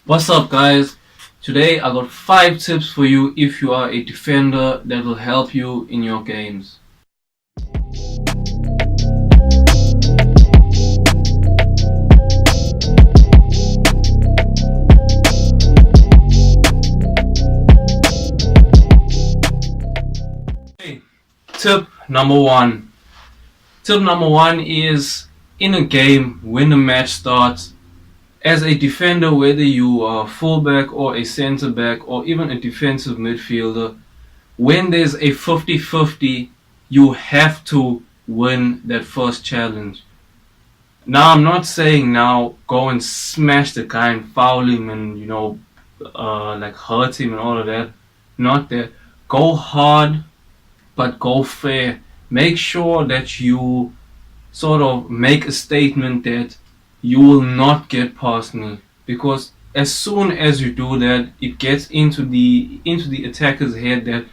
What's up, guys? Today I got 5 tips for you if you are a defender that will help you in your games. Okay. Tip number 1. Tip number 1 is in a game when the match starts, as a defender, whether you are a fullback or a centre back or even a defensive midfielder, when there's a 50-50, you have to win that first challenge. Now, I'm not saying now go and smash the guy and foul him and, like hurt him and all of that. Not that. Go hard, but go fair. Make sure that you sort of make a statement that you will not get past me, because as soon as you do that, it gets into the attacker's head that,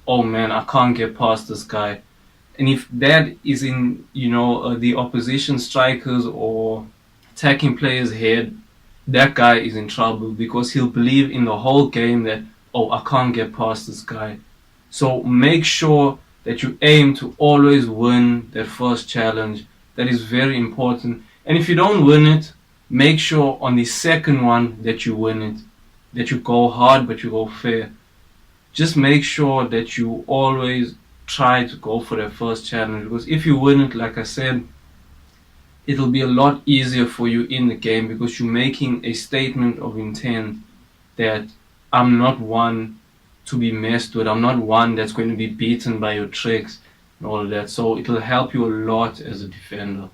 oh man, I can't get past this guy. And if that is in the opposition strikers or attacking players' head, that guy is in trouble, because he'll believe in the whole game that, oh, I can't get past this guy. So make sure that you aim to always win that first challenge. That is very important. And if you don't win it, make sure on the second one that you win it. That you go hard, but you go fair. Just make sure that you always try to go for that first challenge, because if you win it, like I said, it'll be a lot easier for you in the game, because you're making a statement of intent that I'm not one to be messed with. I'm not one that's going to be beaten by your tricks and all of that. So it'll help you a lot as a defender.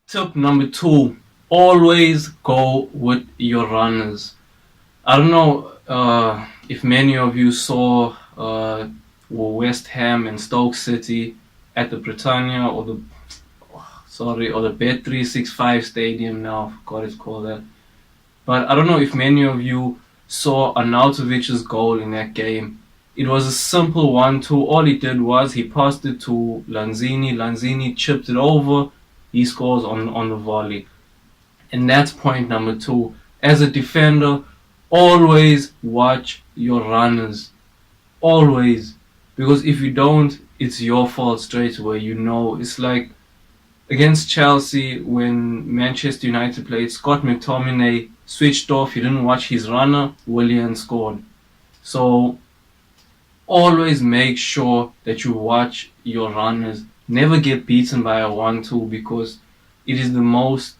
Tip number 2, always go with your runners. I don't know if many of you saw West Ham and Stoke City at the Britannia or the Bet365 Stadium now. I forgot it's called that. But I don't know if many of you saw Arnautovic's goal in that game. It was a simple 1-2. All he did was he passed it to Lanzini. Lanzini chipped it over. He scores on the volley. And that's point number 2. As a defender, always watch your runners. Always. Because if you don't, it's your fault straight away. It's like against Chelsea when Manchester United played, Scott McTominay switched off. He didn't watch his runner. Willian scored. So always make sure that you watch your runners. Never get beaten by a 1-2, because it is the most,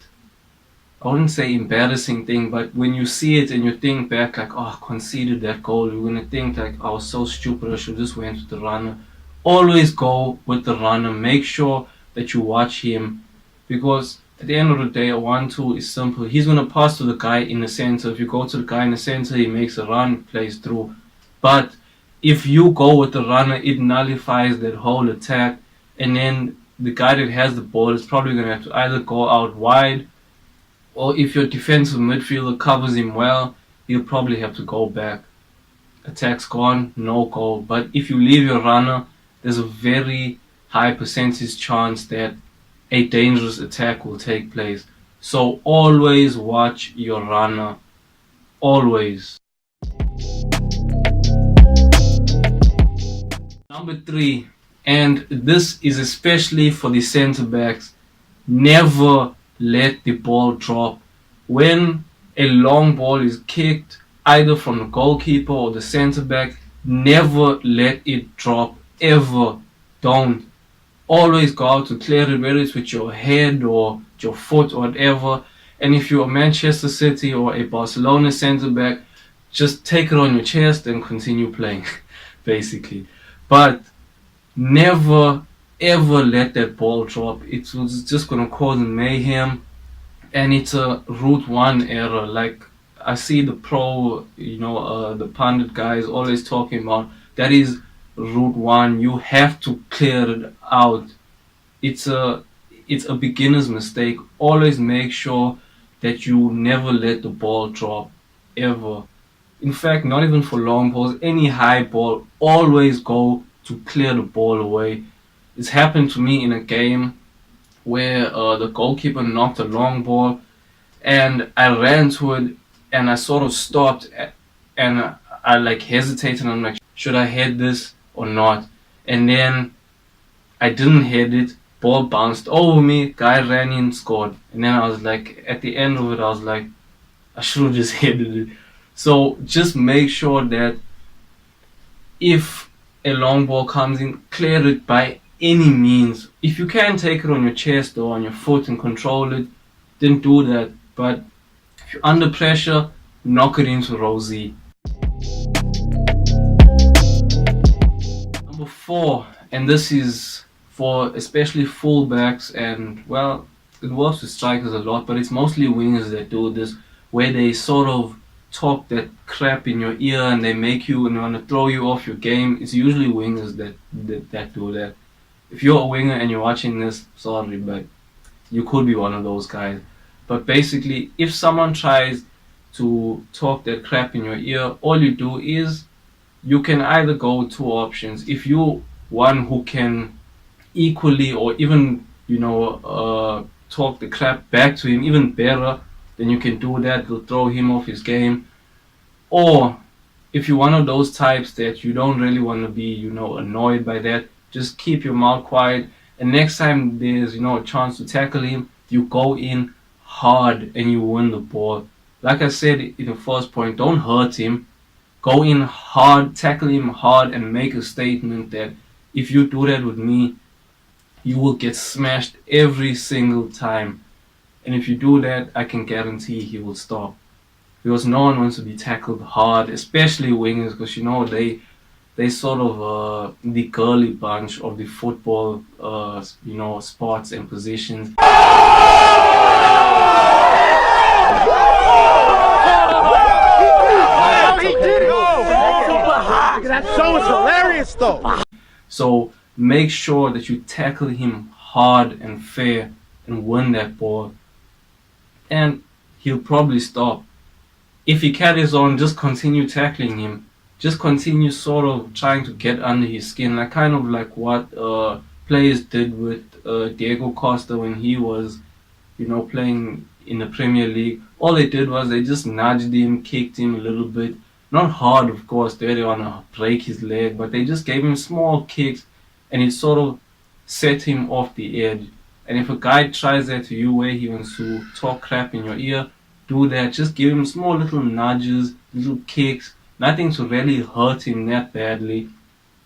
I wouldn't say embarrassing thing, but when you see it and you think back like, oh, I conceded that goal, you're going to think like, I was so stupid, I should just went with the runner. Always go with the runner. Make sure that you watch him, because at the end of the day, a 1-2 is simple. He's going to pass to the guy in the center. If you go to the guy in the center, he makes a run, plays through. But if you go with the runner, it nullifies that whole attack. And then the guy that has the ball is probably going to have to either go out wide, or if your defensive midfielder covers him well, he'll probably have to go back. Attack's gone, no goal. But if you leave your runner, there's a very high percentage chance that a dangerous attack will take place. So always watch your runner. Always. Number 3. And this is especially for the centre backs. Never let the ball drop. When a long ball is kicked, either from the goalkeeper or the centre back, never let it drop. Ever. Don't. Always go out to clear it, whether it's with your head or your foot or whatever. And if you're a Manchester City or a Barcelona centre back, just take it on your chest and continue playing, basically. But never ever let that ball drop. It's just gonna cause mayhem, and it's a route 1 error. Like I see the the pundit guys always talking about, that is route 1. You have to clear it out. It's a beginner's mistake. Always make sure that you never let the ball drop, ever. In fact, not even for long balls, any high ball, always go to clear the ball away. It's happened to me in a game where the goalkeeper knocked a long ball, and I ran to it, and I sort of stopped, and I like hesitated, and I'm like, should I head this or not? And then I didn't head it. Ball bounced over me. Guy ran in, scored. And then I was like, at the end of it, I was like, I should have just headed it. So just make sure that if a long ball comes in, clear it by any means. If you can take it on your chest or on your foot and control it, then do that. But if you're under pressure, knock it into row Z. Number 4, and this is for especially fullbacks, and well, it works with strikers a lot, but it's mostly wingers that do this, where they sort of talk that crap in your ear and they make you and want to throw you off your game. It's usually wingers that do that. If you're a winger and you're watching this, sorry, but you could be one of those guys. But basically, if someone tries to talk that crap in your ear, all you do is you can either go with 2 options. If you're one who can equally or even talk the crap back to him even better, then you can do that. It'll throw him off his game. Or if you're one of those types that you don't really want to be annoyed by that, just keep your mouth quiet, and next time there's a chance to tackle him, you go in hard and you win the ball. Like I said in the first point, don't hurt him. Go in hard, tackle him hard, and make a statement that if you do that with me, you will get smashed every single time. And if you do that, I can guarantee he will stop. Because no one wants to be tackled hard, especially wingers, because they sort of the girly bunch of the football spots and positions. That show is hilarious though. So make sure that you tackle him hard and fair and win that ball, and he'll probably stop. If he carries on, just continue tackling him. Just continue sort of trying to get under his skin, kind of like what players did with Diego Costa when he was playing in the Premier League. All they did was they just nudged him, kicked him a little bit. Not hard, of course, they didn't want to break his leg, but they just gave him small kicks, and it sort of set him off the edge. And if a guy tries that to you where he wants to talk crap in your ear, do that. Just give him small little nudges, little kicks, nothing to really hurt him that badly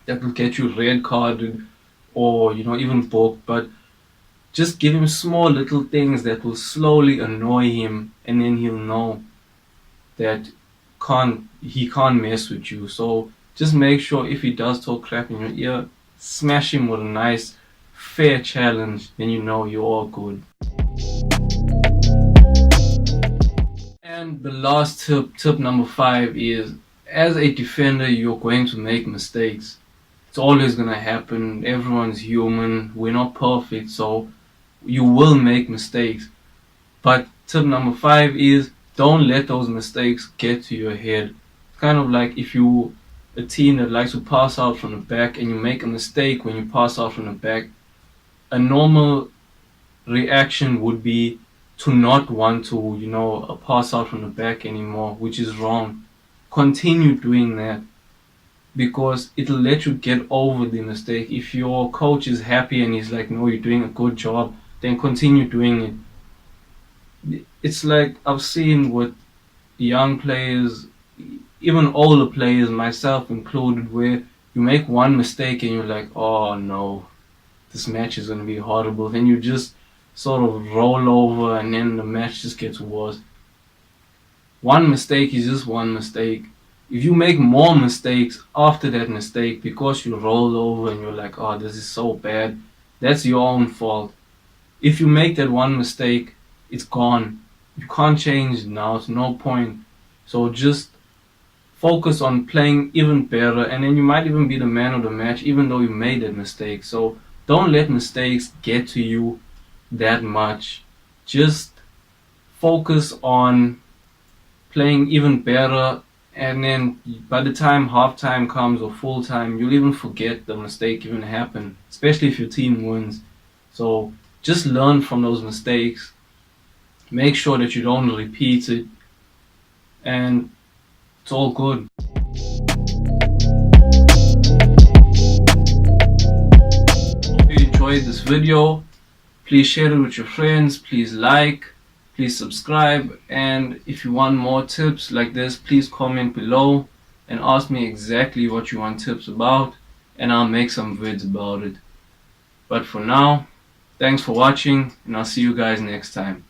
that will get you red carded or even booked, but just give him small little things that will slowly annoy him, and then he'll know that he can't mess with you. So just make sure if he does talk crap in your ear, smash him with a nice fair challenge, then you're all good. And the last tip number 5 is, as a defender, you're going to make mistakes. It's always going to happen. Everyone's human. We're not perfect, so you will make mistakes. But tip number 5 is, don't let those mistakes get to your head. It's kind of like if you a team that likes to pass out from the back and you make a mistake when you pass out from the back, a normal reaction would be to not want to, pass out from the back anymore, which is wrong. Continue doing that because it'll let you get over the mistake. If your coach is happy and he's like, no, you're doing a good job, then continue doing it. It's like I've seen with young players, even older players, myself included, where you make one mistake and you're like, oh no, this match is going to be horrible. Then you just sort of roll over and then the match just gets worse. One mistake is just one mistake. If you make more mistakes after that mistake because you roll over and you're like, oh, this is so bad, that's your own fault. If you make that one mistake, it's gone. You can't change it now. It's no point. So just focus on playing even better, and then you might even be the man of the match even though you made that mistake. So don't let mistakes get to you that much. Just focus on playing even better, and then by the time halftime comes or full time, you'll even forget the mistake even happened, especially if your team wins. So just learn from those mistakes. Make sure that you don't repeat it, and it's all good. Hope you enjoyed this video. Please share it with your friends. Please like. Please subscribe. And if you want more tips like this, please comment below and ask me exactly what you want tips about, and I'll make some vids about it. But for now, thanks for watching, and I'll see you guys next time.